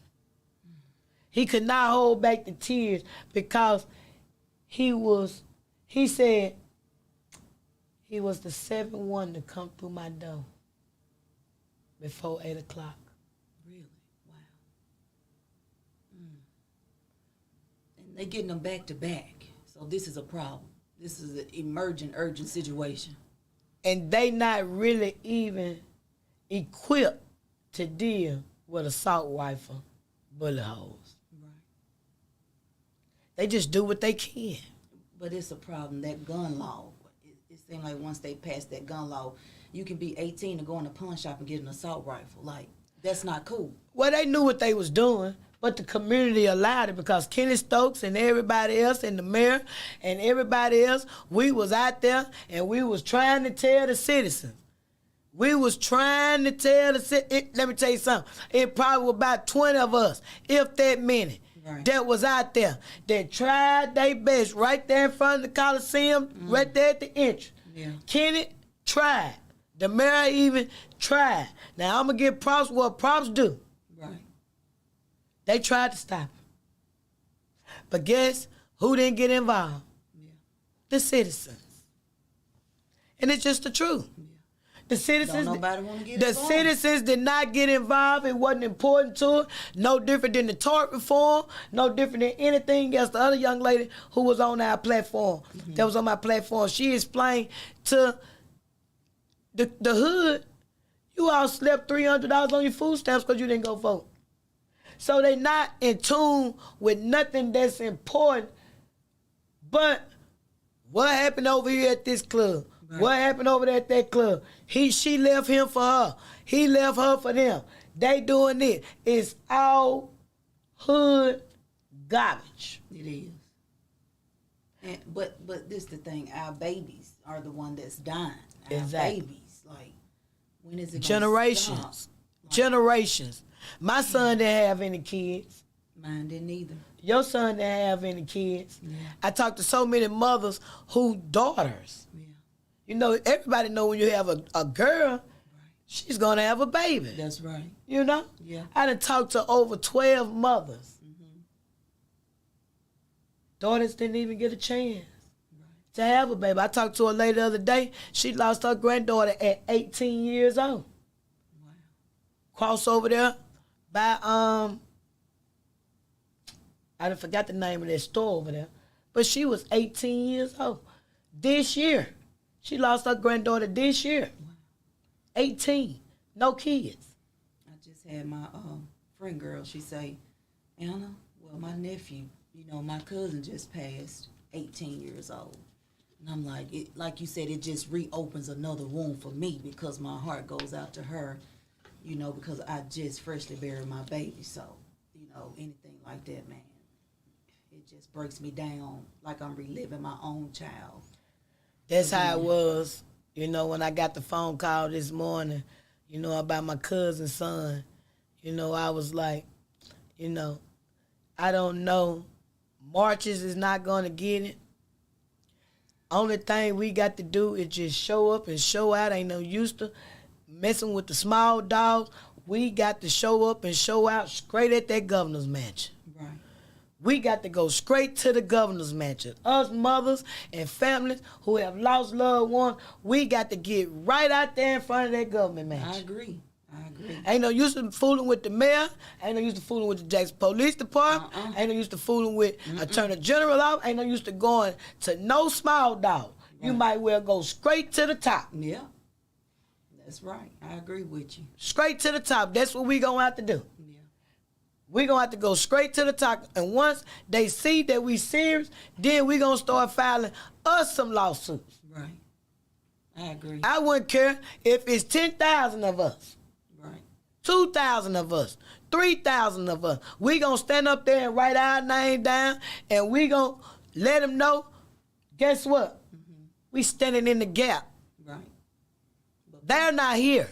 He could not hold back the tears because he said he was the 7th one to come through my door before 8 o'clock. Really? Wow. And they're getting them back to back. So this is a problem. This is an emergent, urgent situation. and they not really even equipped to deal with assault rifle bullet holes. Right. They just do what they can. But it's a problem, that gun law. It seems like once they pass that gun law, you can be 18 and go in a pawn shop and get an assault rifle. Like, that's not cool. Well, they knew what they was doing, but the community allowed it because Kenny Stokes and everybody else and the mayor and everybody else, we was out there and we was trying to tell the citizens. We was trying to tell the citizens. Let me tell you something. It probably was about 20 of us, if that many, right, that was out there that tried their best right there in front of the Coliseum, right there at the entrance. Yeah. Kenny tried. The mayor even tried. Now, I'm going to give props what props do. Right. They tried to stop him. But guess who didn't get involved? Yeah. The citizens. And it's just the truth. Yeah. The citizens, Don't nobody want to get the involved. citizens did not get involved. It wasn't important to it. No different than the tort reform. No different than anything else. The other young lady who was on our platform, that was on my platform, she explained to the hood, you all slept $300 on your food stamps because you didn't go vote. So they not in tune with nothing that's important. But what happened over here at this club? Right. What happened over there at that club? She left him for her. He left her for them. They doing it. It's all hood garbage. It is. And, but this the thing. Our babies are the one that's dying. Our exactly. babies. Like, when is it generations. Gonna stop? Like, generations. My son didn't have any kids. Mine didn't either. Your son didn't have any kids. Yeah. I talked to so many mothers who daughters. Yeah. You know, everybody know when you have a girl, right, she's going to have a baby. That's right. You know? Yeah. I done talked to over 12 mothers. Mm-hmm. Daughters didn't even get a chance to have a baby. I talked to a lady the other day. She lost her granddaughter at 18 years old. Wow. Cross over there by, I done forgot the name of that store over there. But she was 18 years old. This year. She lost her granddaughter this year. Wow. 18. No kids. I just had my friend girl, she say, Anna, well, my nephew, you know, my cousin just passed, 18 years old. And I'm like, like you said, it just reopens another wound for me because my heart goes out to her, you know, because I just freshly buried my baby. So, you know, anything like that, man, it just breaks me down like I'm reliving my own child. That's how it was, you know, when I got the phone call this morning, you know, about my cousin's son. You know, I was like, you know, I don't know. Marches is not going to get it. Only thing we got to do is just show up and show out. Ain't no use to messing with the small dogs. We got to show up and show out straight at that governor's mansion. Right. We got to go straight to the governor's mansion. Us mothers and families who have lost loved ones, we got to get right out there in front of that government mansion. I agree. Ain't no use to fooling with the mayor. Ain't no use to fooling with the Jackson Police Department. Ain't no use to fooling with Attorney General office. Ain't no use to going to no small dog. Right. You might well go straight to the top. Yeah, that's right. I agree with you. Straight to the top. That's what we gonna have to do. Yeah. We gonna have to go straight to the top. And once they see that we serious, then we gonna start filing us some lawsuits. Right. I agree. I wouldn't care if it's 10,000 of us. 2,000 of us, 3,000 of us. We gonna stand up there and write our name down, and we gonna let them know, guess what? Mm-hmm. We standing in the gap. Right. They're not here.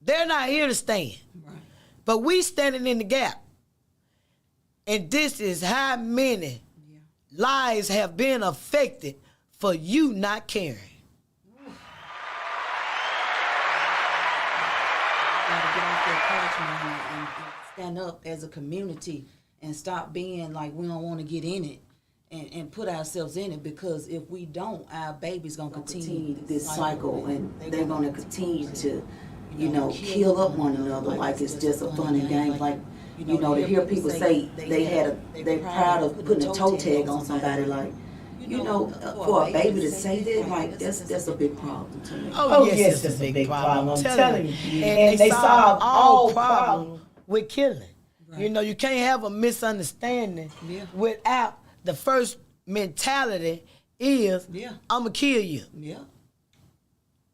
They're not here to stand. Right. But we standing in the gap. And this is how many lives have been affected for you not caring. And stand up as a community and stop being like we don't want to get in it and put ourselves in it, because if we don't, our baby's going to continue this cycle and they're going to continue to, you know, kill up one another like it's just a fun and game. Like, you know, to hear people say they're proud of putting a toe tag on somebody, like, You know, for a baby to say that, like, that's a big problem to me. Oh, yes, it's a big problem. I'm telling you. And they solve all problems with killing. Right. You know, you can't have a misunderstanding without the first mentality is, I'm going to kill you. Yeah.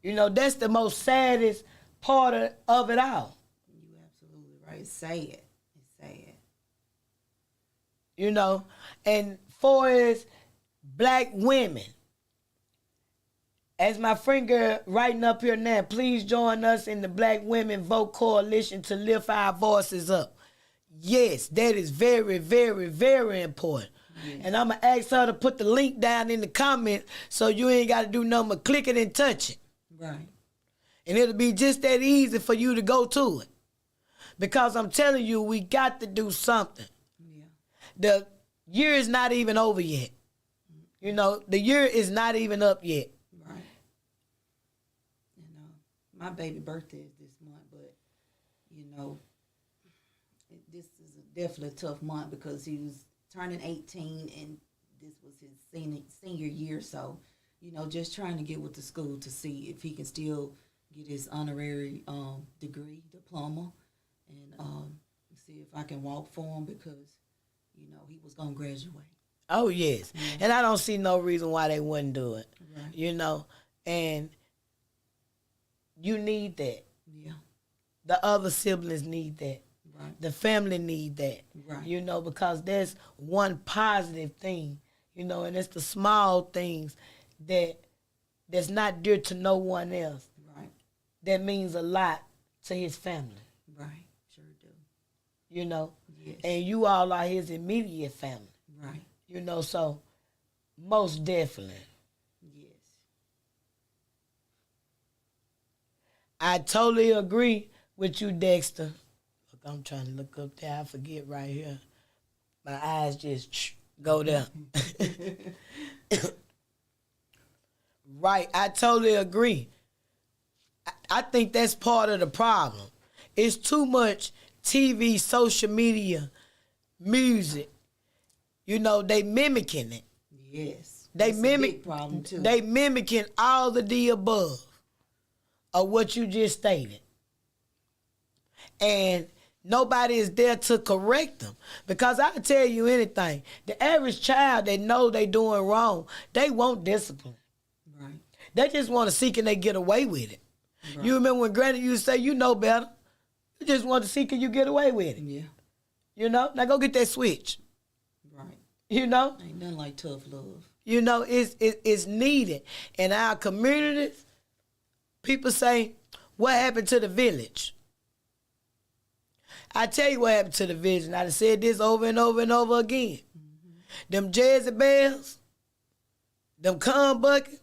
You know, that's the most saddest part of it all. You're absolutely right. It's sad. It's sad. You know, and for as black women, as my friend girl writing up here now, please join us in the Black Women Vote Coalition to lift our voices up. Yes, that is very, very, very important. Yes. And I'm going to ask her to put the link down in the comments so you ain't got to do nothing but click it and touch it. Right. And it'll be just that easy for you to go to it. Because I'm telling you, we got to do something. Yeah. The year is not even over yet. You know, the year is not even up yet. Right. You know, my baby birthday is this month, but, you know, this is definitely a tough month because he was turning 18 and this was his senior year. So, you know, just trying to get with the school to see if he can still get his honorary degree, diploma, and see if I can walk for him because, you know, he was going to graduate. Oh, yes. Yeah. And I don't see no reason why they wouldn't do it. Right. You know, and you need that. Yeah. The other siblings need that. Right. The family need that. Right. You know, because there's one positive thing, you know, and it's the small things that's not dear to no one else. Right. That means a lot to his family. Right. Sure do. You know? Yes. And you all are his immediate family. Right. You know, so most definitely. Yes. I totally agree with you, Dexter. Look, I'm trying to look up there. I forget right here. My eyes just go there. Right. I totally agree. I think that's part of the problem. It's too much TV, social media, music. You know, they mimicking it. Yes. They that's mimic a big problem too. They mimicking all of the above of what you just stated. And nobody is there to correct them. Because I can tell you anything. The average child that know they doing wrong, they want discipline. Right. They just want to seek and they get away with it. Right. You remember when Granny used to say, you know better. You just want to seek and you get away with it. Yeah. You know? Now go get that switch. Right. You know? Ain't nothing like tough love. You know, it's needed. In our communities, people say, what happened to the village? I tell you what happened to the village, and I've said this over and over and over again. Mm-hmm. Them Jezebels, them corn buckets,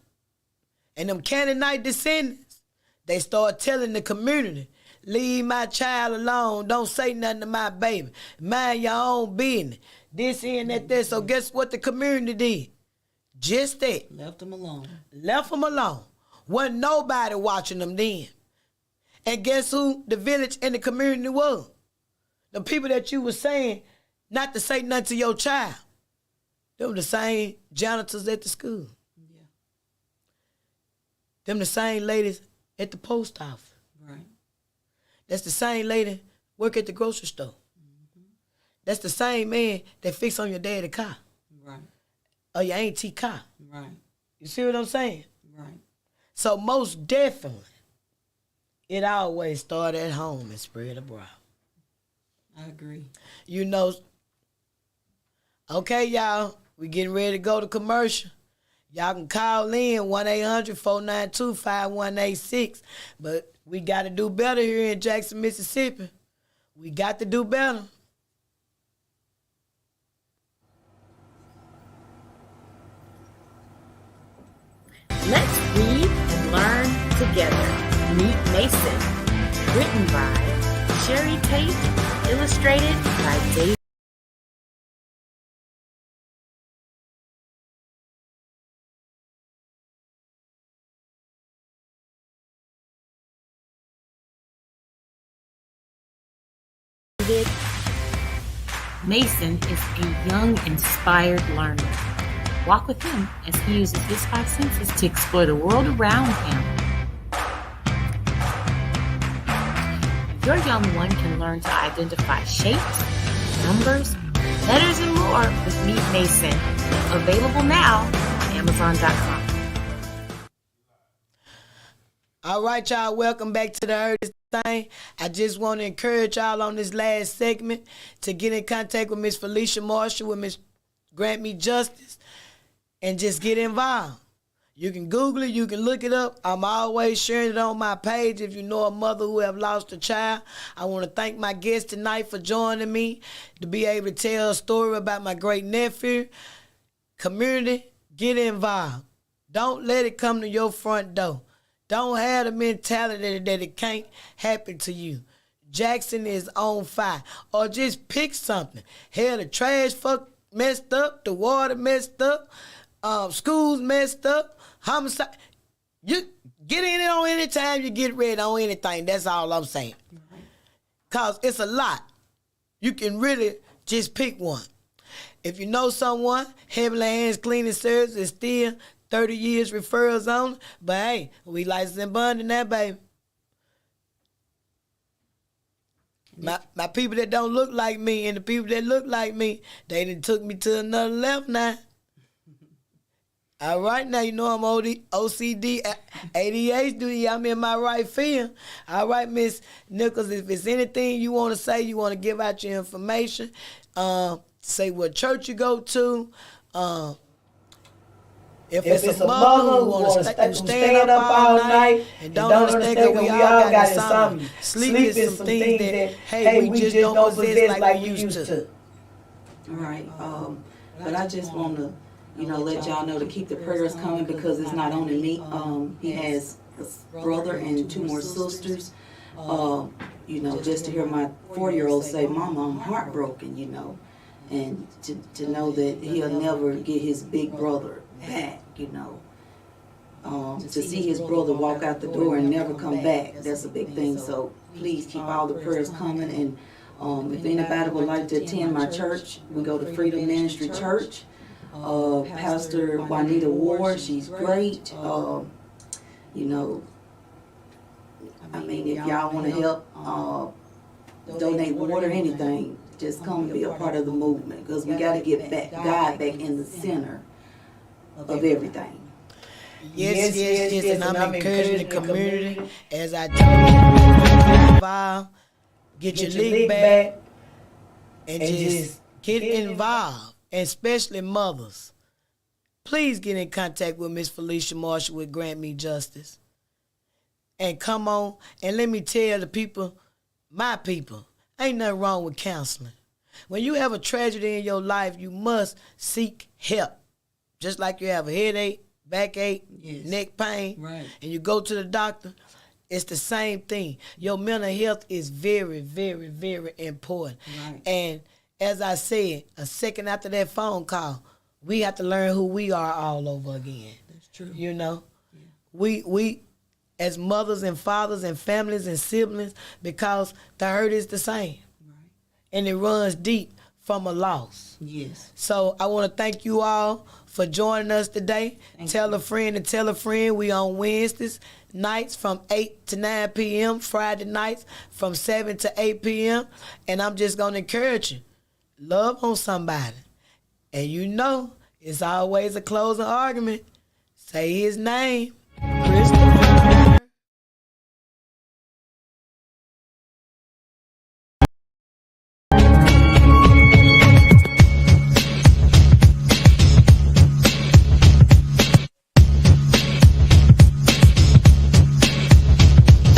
and them Canaanite descendants, they start telling the community, leave my child alone, don't say nothing to my baby, mind your own business, this, here, and that. So guess what the community did? Just that. Left them alone. Left them alone. Wasn't nobody watching them then. And guess who the village and the community was? The people that you were saying not to say nothing to your child. Them the same janitors at the school. Yeah. Them the same ladies at the post office. Right. That's the same lady work at the grocery store. Mm-hmm. That's the same man that fix on your daddy car. Right. Or your auntie car. Right. You see what I'm saying? Right. So most definitely, it always start at home and spread abroad. I agree. You know, okay, y'all, we getting ready to go to commercial. Y'all can call in 1-800-492-5186. But we got to do better here in Jackson, Mississippi. We got to do better. Let's read and learn together. Meet Mason. Written by Sherry Tate. Illustrated by David. Mason is a young, inspired learner. Walk with him as he uses his five senses to explore the world around him. Your young one can learn to identify shapes, numbers, letters, and more with Meet Mason. Available now on Amazon.com. All right, y'all, welcome back to the Heard This Thing. I just want to encourage y'all on this last segment to get in contact with Miss Felicia Marshall, with Miss Grant Me Justice, and just get involved. You can Google it, you can look it up. I'm always sharing it on my page if you know a mother who have lost a child. I want to thank my guest tonight for joining me to be able to tell a story about my great nephew. Community, get involved. Don't let it come to your front door. Don't have the mentality that it can't happen to you. Jackson is on fire. Or just pick something. Hell, the trash messed up, the water messed up, schools messed up, homicide. You get in it on any time you get ready on anything. That's all I'm saying. Because it's a lot. You can really just pick one. If you know someone, Heavenly Hands Cleaning Service is still 30 years referrals on. But hey, we licensed and bonding that, baby. My people that don't look like me and the people that look like me, they done took me to another level now. All right, now you know I'm OCD, ADHD. I'm in my right field. All right, Miss Nichols, if it's anything you want to say, you want to give out your information, say what church you go to. If it's a mother who want to stand up all night and don't understand that we all got something. Sleep is some things that, hey, we just don't possess like we used to. All right. But I just want to, let y'all know to keep the prayers coming because it's not only me. He has a brother and two more sisters. Just to hear my 4-year-old say, Mama, I'm heartbroken, and to know that he'll never get his big brother back, to see his brother walk out the door and never come back, that's a big thing. So please keep all the prayers coming. And if anybody would like to attend my church, we go to Freedom Ministry Church. Pastor Juanita Ward, she's great. If y'all want to help donate water or anything, just come and be a part of the movement because we got to get God back in the center of everything. Yes, and I'm encouraging the community as I tell you, involved, get your league back, and just get involved, and especially mothers. Please get in contact with Miss Felicia Marshall with Grant Me Justice. And come on, and let me tell the people, my people, ain't nothing wrong with counseling. When you have a tragedy in your life, you must seek help. Just like you have a headache, backache, neck pain, right, and you go to the doctor, it's the same thing. Your mental health is very, very, very important. Right. And as I said, a second after that phone call, we have to learn who we are all over again. That's true. Yeah. We as mothers and fathers and families and siblings, because the hurt is the same. Right. And it runs deep from a loss. Yes. So I want to thank you all for joining us today. Tell a friend and tell a friend. We on Wednesdays nights from 8 to 9 p.m., Friday nights from 7 to 8 p.m. And I'm just going to encourage you. Love on somebody. And it's always a closing argument. Say his name.